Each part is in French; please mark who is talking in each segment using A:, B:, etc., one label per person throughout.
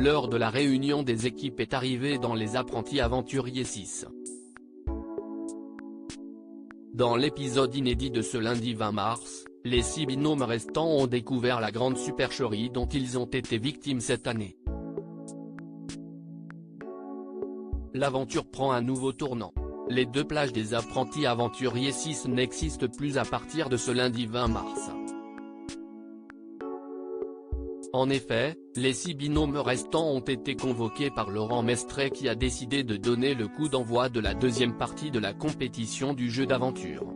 A: L'heure de la réunion des équipes est arrivée dans Les Apprentis Aventuriers 6. Dans l'épisode inédit de ce lundi 20 mars, les 6 binômes restants ont découvert la grande supercherie dont ils ont été victimes cette année. L'aventure prend un nouveau tournant. Les 2 plages des Apprentis Aventuriers 6 n'existent plus à partir de ce lundi 20 mars. En effet, les 6 binômes restants ont été convoqués par Laurent Mestret qui a décidé de donner le coup d'envoi de la 2e partie de la compétition du jeu d'aventure.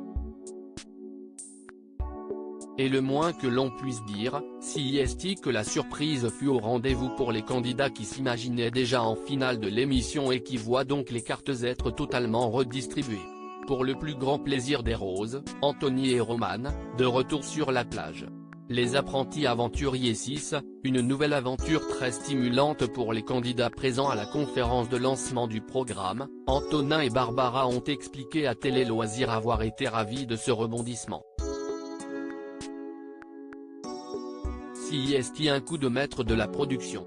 A: Et le moins que l'on puisse dire, si est que la surprise fut au rendez-vous pour les candidats qui s'imaginaient déjà en finale de l'émission et qui voient donc les cartes être totalement redistribuées. Pour le plus grand plaisir des Roses, Anthony et Roman, de retour sur la plage. Les Apprentis Aventuriers 6, une nouvelle aventure très stimulante pour les candidats présents à la conférence de lancement du programme. Antonin et Barbara ont expliqué à Télé Loisirs avoir été ravis de ce rebondissement. Si est un coup de maître de la production.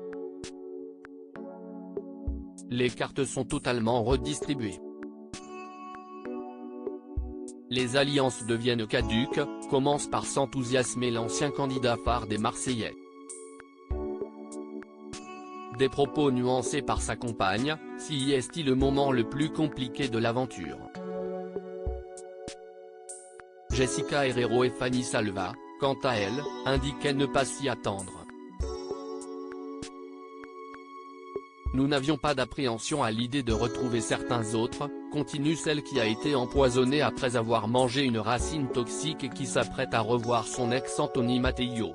A: Les cartes sont totalement redistribuées. Les alliances deviennent caduques, commence par s'enthousiasmer l'ancien candidat phare des Marseillais. Des propos nuancés par sa compagne, si est le moment le plus compliqué de l'aventure. Jessica Herrero et Fanny Salva, quant à elles, indiquaient ne pas s'y attendre. Nous n'avions pas d'appréhension à l'idée de retrouver certains autres, continue celle qui a été empoisonnée après avoir mangé une racine toxique et qui s'apprête à revoir son ex Anthony Matteo.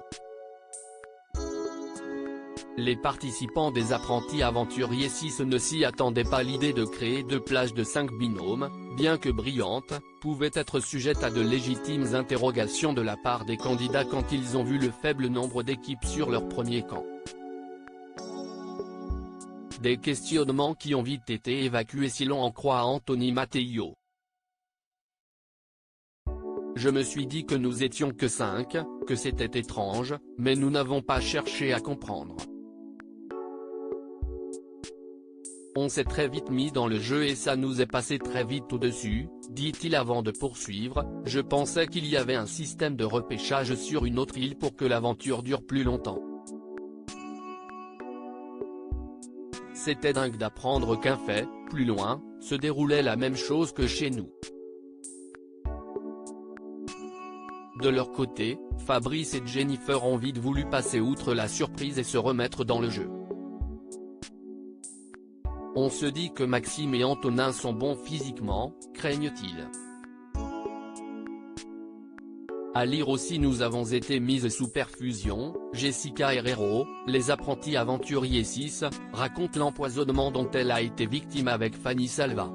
A: Les participants des Apprentis Aventuriers 6 ne s'y attendaient pas. L'idée de créer 2 plages de 5 binômes, bien que brillante, pouvait être sujette à de légitimes interrogations de la part des candidats quand ils ont vu le faible nombre d'équipes sur leur premier camp. Des questionnements qui ont vite été évacués si l'on en croit Anthony Matteo. Je me suis dit que nous étions que 5, que c'était étrange, mais nous n'avons pas cherché à comprendre. On s'est très vite mis dans le jeu et ça nous est passé très vite au-dessus, dit-il avant de poursuivre. Je pensais qu'il y avait un système de repêchage sur une autre île pour que l'aventure dure plus longtemps. C'était dingue d'apprendre qu'un fait, plus loin, se déroulait la même chose que chez nous. De leur côté, Fabrice et Jennifer ont vite voulu passer outre la surprise et se remettre dans le jeu. On se dit que Maxime et Antonin sont bons physiquement, craignent-ils. À lire aussi nous avons été mises sous perfusion. Jessica Herrero, Les Apprentis Aventuriers 6, raconte l'empoisonnement dont elle a été victime avec Fanny Salva.